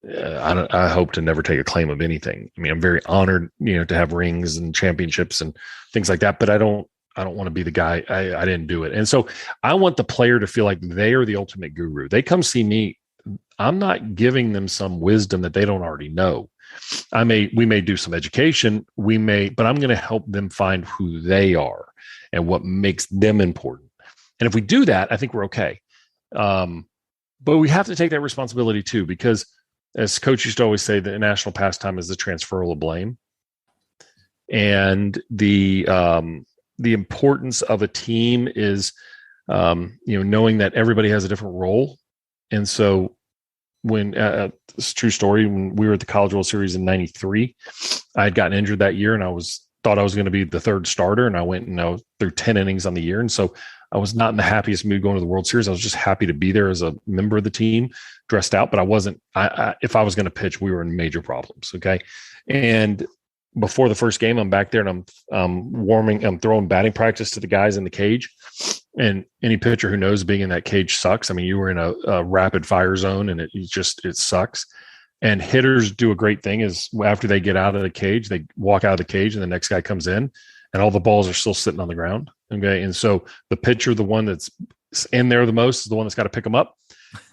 I hope to never take a claim of anything. I mean, I'm very honored, to have rings and championships and things like that, but I don't want to be the guy. I didn't do it. And so I want the player to feel like they are the ultimate guru. They come see me. I'm not giving them some wisdom that they don't already know. We may do some education, but I'm going to help them find who they are and what makes them important. And if we do that, I think we're okay. But we have to take that responsibility too, because as Coach used to always say, the national pastime is the transferal of blame. And the importance of a team is, knowing that everybody has a different role. And so when it's a true story, when we were at the College World Series in '93, I had gotten injured that year, and thought I was going to be the third starter. And I went and through 10 innings on the year. And so I was not in the happiest mood going to the World Series. I was just happy to be there as a member of the team, dressed out, but I wasn't, if I was going to pitch, we were in major problems. Okay. And before the first game, I'm back there and I'm throwing batting practice to the guys in the cage. And any pitcher who knows being in that cage sucks. I mean, you were in a rapid fire zone, and it sucks. And hitters do a great thing is after they get out of the cage, they walk out of the cage and the next guy comes in and all the balls are still sitting on the ground. Okay. And so the pitcher, the one that's in there the most, is the one that's got to pick them up.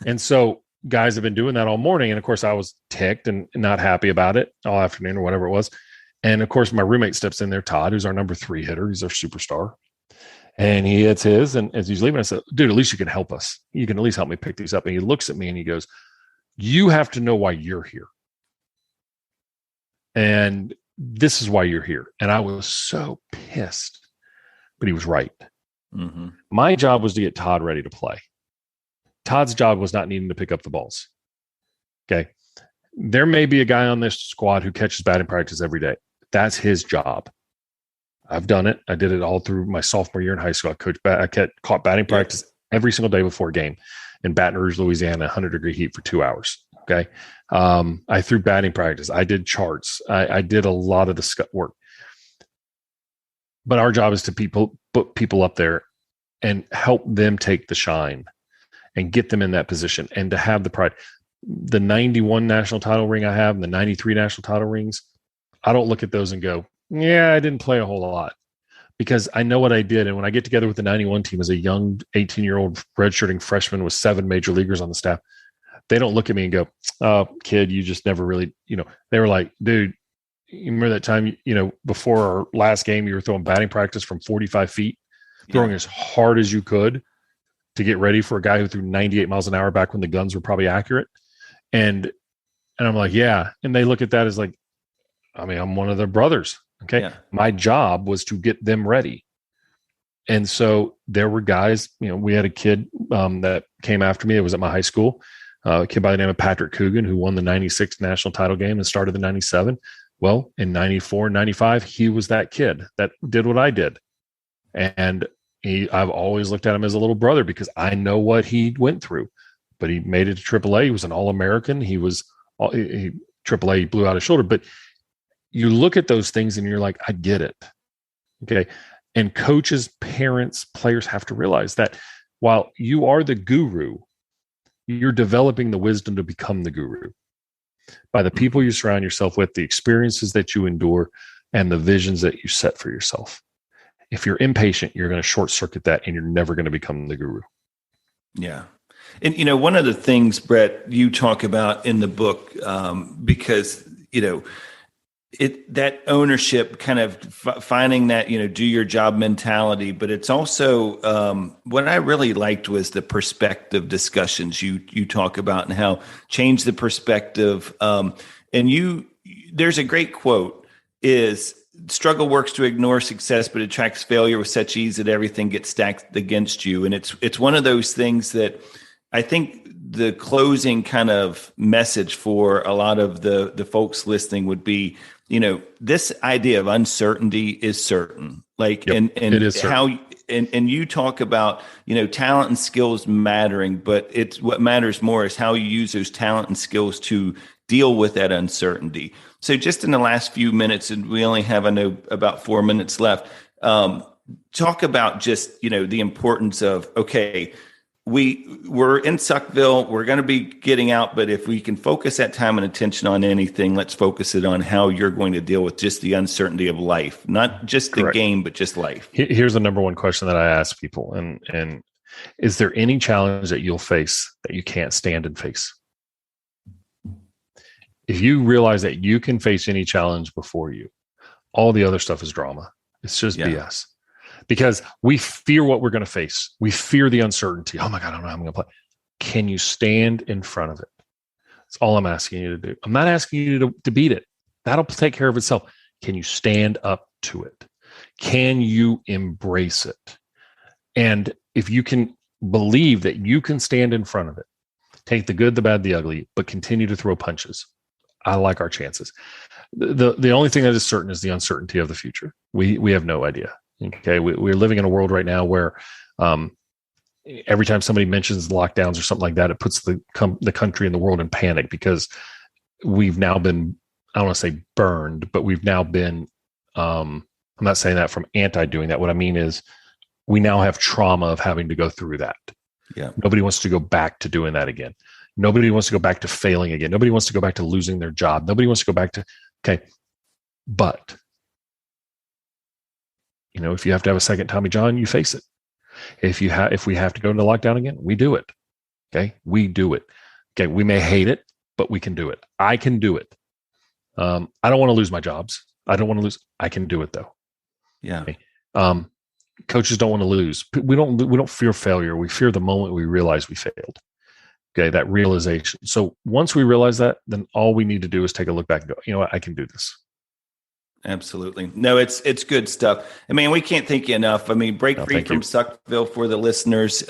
And so guys have been doing that all morning. And of course I was ticked and not happy about it all afternoon or whatever it was. And of course my roommate steps in there, Todd, who's our number 3 hitter. He's our superstar. And he hits his. And as he's leaving, I said, dude, at least you can help us. You can at least help me pick these up. And he looks at me and he goes, you have to know why you're here. And this is why you're here. And I was so pissed, but he was right. Mm-hmm. My job was to get Todd ready to play. Todd's job was not needing to pick up the balls. Okay. There may be a guy on this squad who catches batting practice every day. That's his job. I've done it. I did it all through my sophomore year in high school. I caught batting practice every single day before a game in Baton Rouge, Louisiana, 100-degree heat for 2 hours. Okay. I threw batting practice. I did charts. I did a lot of the work. But our job is to put people up there and help them take the shine and get them in that position and to have the pride. The 91 national title ring I have and the 93 national title rings, I don't look at those and go, yeah, I didn't play a whole lot, because I know what I did. And when I get together with the 91 team as a young 18-year-old redshirting freshman with 7 major leaguers on the staff, they don't look at me and go, oh, kid, you just never really, they were like, dude, you remember that time, before our last game, you were throwing batting practice from 45 feet throwing as hard as you could to get ready for a guy who threw 98 miles an hour back when the guns were probably accurate. And I'm like, yeah. And they look at that as like, I mean, I'm one of their brothers. Okay. Yeah. My job was to get them ready. And so there were guys, we had a kid that came after me. It was at my high school, a kid by the name of Patrick Coogan, who won the 96 national title game and started the 97. Well, in 94, 95, he was that kid that did what I did. And I've always looked at him as a little brother because I know what he went through. But he made it to AAA. He was an All-American. He was AAA, he blew out his shoulder. But you look at those things and you're like, I get it. Okay. And coaches, parents, players have to realize that while you are the guru, you're developing the wisdom to become the guru by the people you surround yourself with, the experiences that you endure, and the visions that you set for yourself. If you're impatient, you're going to short circuit that and you're never going to become the guru. Yeah. And, one of the things, Bhrett, you talk about in the book, because, that ownership, kind of finding that, do your job mentality, but it's also what I really liked was the perspective discussions you talk about and how change the perspective. There's a great quote is struggle works to ignore success, but attracts failure with such ease that everything gets stacked against you. And it's one of those things that I think the closing kind of message for a lot of the folks listening would be, this idea of uncertainty is certain. Like, yep, and it is how, and you talk about, talent and skills mattering, but it's what matters more is how you use those talent and skills to deal with that uncertainty. So just in the last few minutes, and we only have, I know, about 4 minutes left, talk about just, the importance of, okay, we're in Suckville, we're going to be getting out, but if we can focus that time and attention on anything, let's focus it on how you're going to deal with just the uncertainty of life, not just the game, but just life. Here's the number one question that I ask people. And is there any challenge that you'll face that you can't stand and face? If you realize that you can face any challenge before you, all the other stuff is drama. It's just BS. Because we fear what we're going to face. We fear the uncertainty. Oh my God, I don't know how I'm going to play. Can you stand in front of it? That's all I'm asking you to do. I'm not asking you to beat it. That'll take care of itself. Can you stand up to it? Can you embrace it? And if you can believe that you can stand in front of it, take the good, the bad, the ugly, but continue to throw punches, I like our chances. The only thing that is certain is the uncertainty of the future. We have no idea. Okay, we're living in a world right now where every time somebody mentions lockdowns or something like that, it puts the country and the world in panic because we've now been, I don't want to say burned, but we've now been, I'm not saying that from anti-doing that. What I mean is we now have trauma of having to go through that. Yeah. Nobody wants to go back to doing that again. Nobody wants to go back to failing again. Nobody wants to go back to losing their job. Nobody wants to go back to, okay, but if you have to have a second Tommy John, you face it. If we have to go into lockdown again, we do it. Okay. We do it. Okay. We may hate it, but we can do it. I can do it. I don't want to lose my jobs. I can do it though. Yeah. Okay? Coaches don't want to lose. We don't fear failure. We fear the moment we realize we failed. Okay. That realization. So once we realize that, then all we need to do is take a look back and go, you know what? I can do this. Absolutely. No, it's good stuff. I mean, we can't thank you enough. I mean, break free from Suckville for the listeners.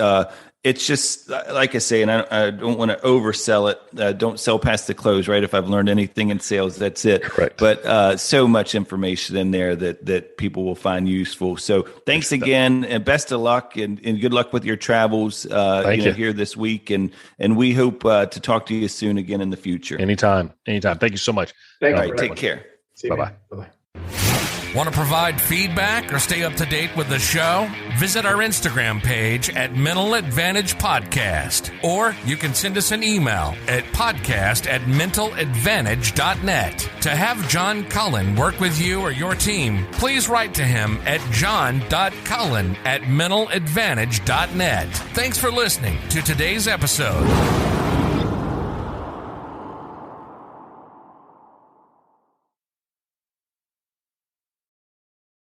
It's just, like I say, and I don't want to oversell it. Don't sell past the close, right? If I've learned anything in sales, that's it. Correct. But so much information in there that people will find useful. So thanks again, and best of luck, and good luck with your travels here this week. And we hope to talk to you soon again in the future. Anytime. Thank you so much. All right, take care. Bye-bye. Bye-bye. Want to provide feedback or stay up to date with the show? Visit our Instagram page at Mental Advantage Podcast, or you can send us an email at podcast@mentaladvantage.net. To have John Cullen work with you or your team, please write to him at john.cullen@mentaladvantage.net. Thanks for listening to today's episode.